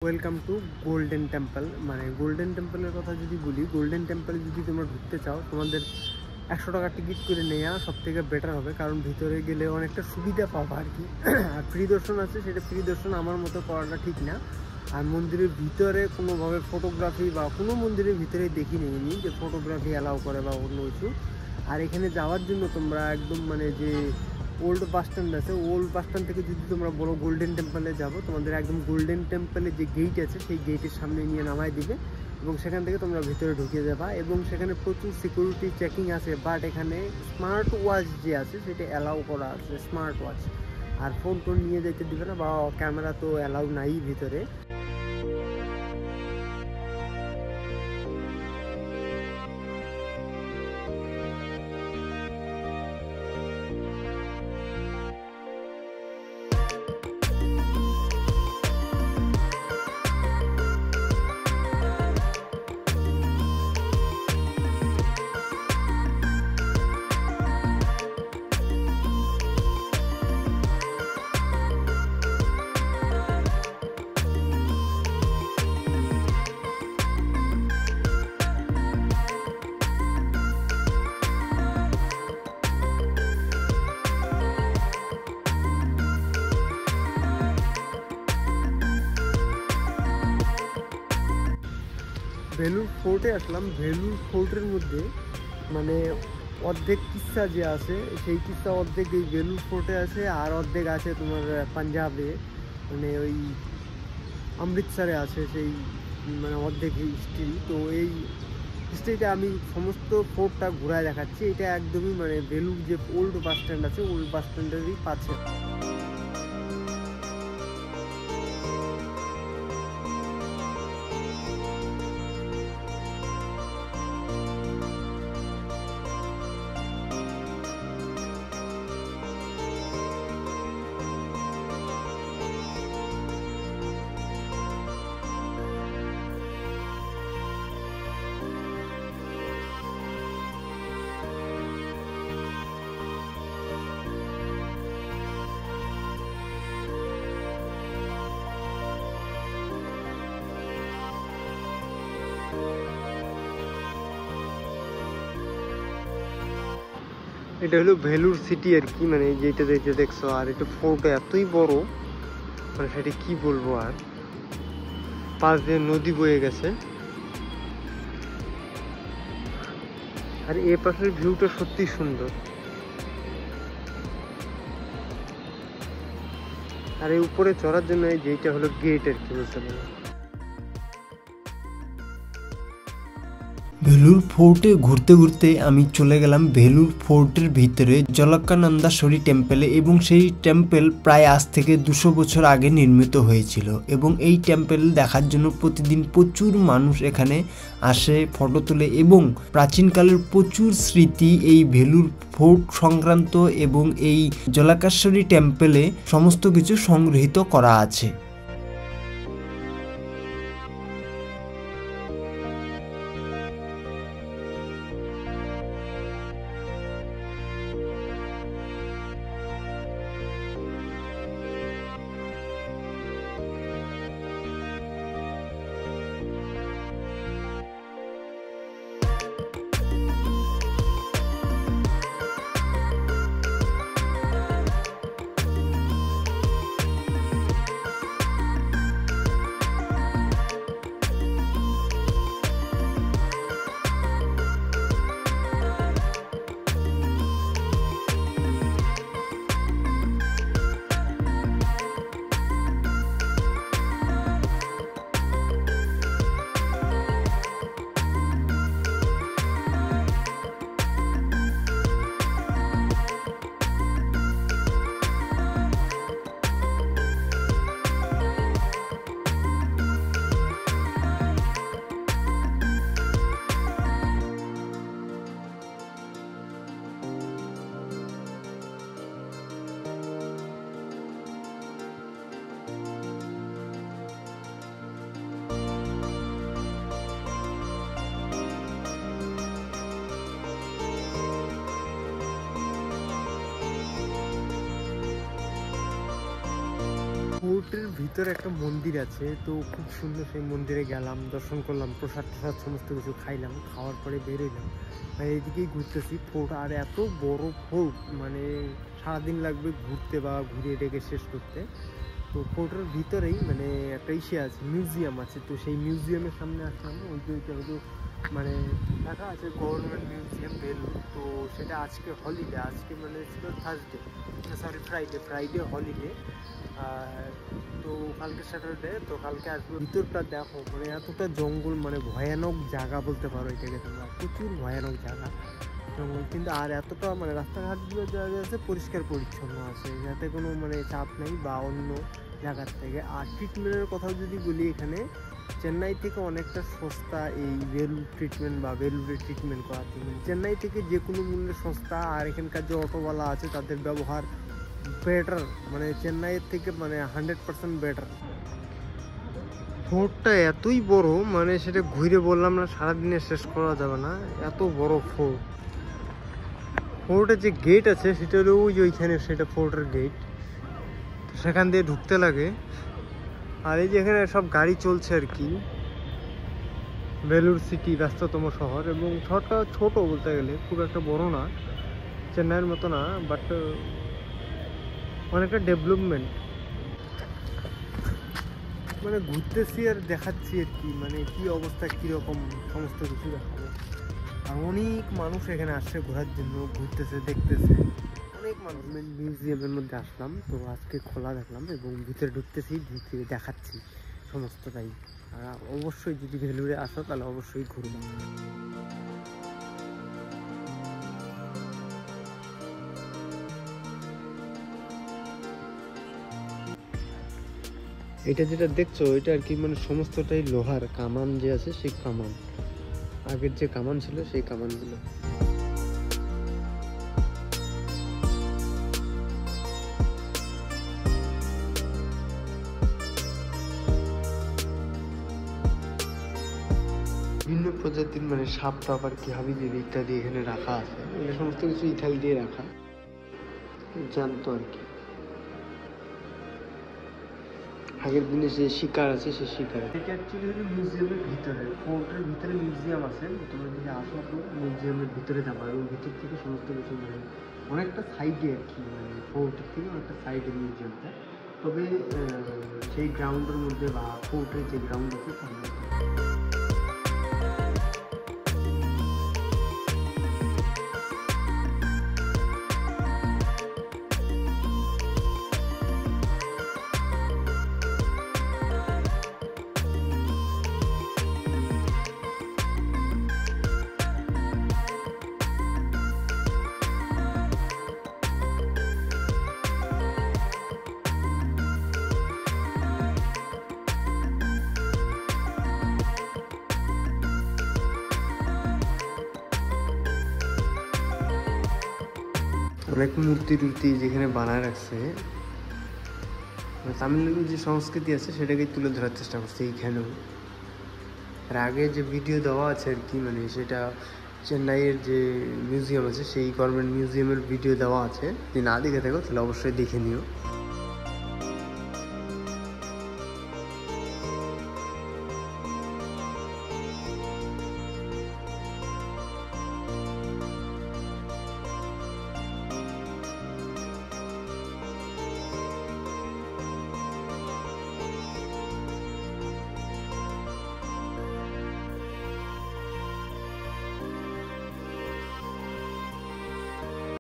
Welcome to golden temple. মানে golden টেম্পলের কথা যদি বলি, গোল্ডেন টেম্পলে যদি তোমরা ঢুকতে চাও তোমাদের 100 টাকা টিকিট করে নেওয়া সব থেকে বেটার হবে, কারণ ভিতরে গেলে অনেকটা সুবিধা পাবো আর কি। আর ফ্রি দর্শন আছে, সেটা ফ্রি দর্শন আমার মতো করাটা ঠিক না। আর মন্দিরের ভিতরে কোনোভাবে ফটোগ্রাফি বা কোনো মন্দিরের ভিতরে দেখি নিইনি যে ফটোগ্রাফি অ্যালাউ করে বা অন্য কিছু। আর এখানে যাওয়ার জন্য তোমরা একদম মানে যে ওল্ড বাস স্ট্যান্ড আছে, ওল্ড বাস স্ট্যান্ড থেকে যদি তোমরা বলো গোল্ডেন টেম্পলে যাবো, তোমাদের একদম গোল্ডেন টেম্পলে যে গেট আছে সেই গেটের সামনে নিয়ে নামাই দিবে এবং সেখান থেকে তোমরা ভিতরে ঢুকে যাবা। এবং সেখানে প্রচুর সিকিউরিটি চেকিং আছে, বাট এখানে স্মার্ট ওয়াচ যে আছে সেটা অ্যালাউ করা আছে, স্মার্ট ওয়াচ। আর ফোন টোন নিয়ে যেতে দিবে না, বা ক্যামেরা তো অ্যালাউ নাই ভিতরে। ভেলুর ফোর্টে আসলাম। ভেলুর ফোর্টের মধ্যে মানে অর্ধেক কিস্সা যে আছে সেই কিস্সা অর্ধেক এই ভেলুর ফোর্টে আছে, আর অর্ধেক আছে তোমার পাঞ্জাবে, মানে ওই অমৃতসরে আছে সেই মানে অর্ধেক হিস্ট্রি। তো এই হিস্ট্রিটা আমি সমস্ত ফোর্টটা ঘুরায় দেখাচ্ছি। এটা একদমই মানে ভেলুর যে ওল্ড বাস স্ট্যান্ড আছে, ওল্ড বাস স্ট্যান্ডেরই পাশে। এটা হলো ভেলুর সিটি আর কি, মানে যেটা যেটা দেখছো। আর এটা ফোর্ট এতই বড়, মানে সেটা কি বলবো। আর পাশ দিয়ে নদী বয়ে গেছে, আর এ পাশের ভিউটা সত্যি সুন্দর। আর এই উপরে চড়ার জন্য যেটা হলো গেট আর কি বলতে পারো। ভেলুর ফোর্টে ঘুরতে ঘুরতে আমি চলে গেলাম ভেলুর ফোর্টের ভিতরে জলাকানন্দাশ্বরী টেম্পলে। এবং সেই টেম্পল প্রায় আজ থেকে 200 বছর আগে নির্মিত হয়েছিল। এবং এই টেম্পল দেখার জন্য প্রতিদিন প্রচুর মানুষ এখানে আসে, ফটো তোলে। এবং প্রাচীনকালের প্রচুর স্মৃতি এই ভেলুর ফোর্ট সংক্রান্ত এবং এই জলাকাশ্বরী টেম্পলে সমস্ত কিছু সংগৃহীত করা আছে। ফোর্টের ভিতরে একটা মন্দির আছে, তো খুব সুন্দর। সেই মন্দিরে গেলাম, দর্শন করলাম, প্রসাদ টসাদ সমস্ত কিছু খাইলাম, খাওয়ার পরে বেরোইলাম। এইদিকেই ঘুরতেছি ফোর্ট। আর এত বড় ফোর্ট, মানে সারাদিন লাগবে ঘুরতে বা ঘুরে এটাকে শেষ করতে। তো ফোর্টের ভিতরেই মানে একটা ইসে আছে, মিউজিয়াম আছে। তো সেই মিউজিয়ামের সামনে আসলাম। ওই যে মানে লেখা আছে গভর্নমেন্ট মিউজিয়াম বেলুর। তো সেটা আজকে হলিডে, আজকে মানে ছিল থার্সডে, সরি ফ্রাইডে হলিডে। তো কালকে স্যাটারডে, তো কালকে আসবো। ভিতরটা দেখো, মানে এতটা জঙ্গল, মানে ভয়ানক জায়গা বলতে পারো এটাকে তোমরা, প্রচুর ভয়ানক জায়গা জঙ্গল। কিন্তু আর এতটা মানে রাস্তাঘাটগুলো যা আছে পরিষ্কার পরিচ্ছন্ন আছে, যাতে কোনো মানে চাপ নেই বা অন্য জায়গার থেকে। আর ট্রিটমেন্টের কথাও যদি বলি, এখানে চেন্নাই থেকে অনেকটা সস্তা এই বেলুর ট্রিটমেন্ট বা বেলুরে ট্রিটমেন্ট করার জন্য। চেন্নাই থেকে যে কোনো মূল্যে সস্তা। আর এখানকার যে অটোওয়ালা আছে তাদের ব্যবহার বেটার, মানে চেন্নাইয়ের থেকে মানে 100% বেটার। ফোর্টটা এতই বড়, মানে সেটা ঘুরে বললাম না, সারাদিনে শেষ করা যাবে না, এত বড় ফোর্ট। ফোর্টের যে গেট আছে সেটা হলো ওইখানে, সেটা ফোর্টের গেট। সেখান দিয়ে ঢুকতে লাগে। আর এই যে এখানে সব গাড়ি চলছে আর কি। বেলুর সিটি ব্যস্ততম শহর, এবং শহরটা ছোট বলতে গেলে, খুব একটা বড় না, চেন্নাইয়ের মতো না, বাট অনেকটা ডেভেলপমেন্ট। মানে ঘুরতেছি আর দেখাচ্ছি আর কি, মানে কি অবস্থা, কীরকম সমস্ত কিছু দেখাবো। আর অনেক মানুষ এখানে আসছে ঘোরার জন্য, ঘুরতেছে, দেখতেছে, অনেক মানুষ। মিউজিয়ামের মধ্যে আসলাম, তো আজকে খোলা দেখলাম এবং ভিতরে ঢুকতেছি, ভিতরে দেখাচ্ছি সমস্তটাই। আর অবশ্যই যদি ভেলুরে আসো তাহলে অবশ্যই ঘুরবো। এটা যেটা দেখছো এটা আর কি, মানে সমস্তটাই লোহার কামান যে আছে, সেই কামান, আগের যে কামান ছিল সেই কামানগুলো। বিভিন্ন প্রজাতির মানে সাপ টাপ আর কি, হাবিজাবি ইত্যাদি এখানে রাখা আছে। এই সমস্ত কিছু ইথাল দিয়ে রাখা, জানতো আর কি। আগের দিনে যে শিকার আছে সেই শিকার। এটা অ্যাকচুয়ালি হলো মিউজিয়ামের ভিতরে, ফোর্টের ভিতরে মিউজিয়াম আছে। তোমরা যদি আসো তো মিউজিয়ামের ভিতরে যাবো, এবং ভিতর থেকে সমস্ত কিছু মানে অনেকটা সাইডে আর কি, মানে ফোর্টের থেকে অনেকটা সাইডে মিউজিয়ামটা। তবে সেই গ্রাউন্ডের মধ্যে বা ফোর্টের যে গ্রাউন্ড আছে তার মধ্যে। অনেক মূর্তি টুর্তি যেখানে বানায় রাখছে, তামিলনাড়ুর যে সংস্কৃতি আছে সেটাকে তুলে ধরার চেষ্টা করছে এইখানেও। আর আগে যে ভিডিও দেওয়া আছে আর কি, মানে সেটা চেন্নাইয়ের যে মিউজিয়াম আছে সেই গভর্নমেন্ট মিউজিয়ামের ভিডিও দেওয়া আছে। যদি না দেখে থাকো তাহলে অবশ্যই দেখে নিও।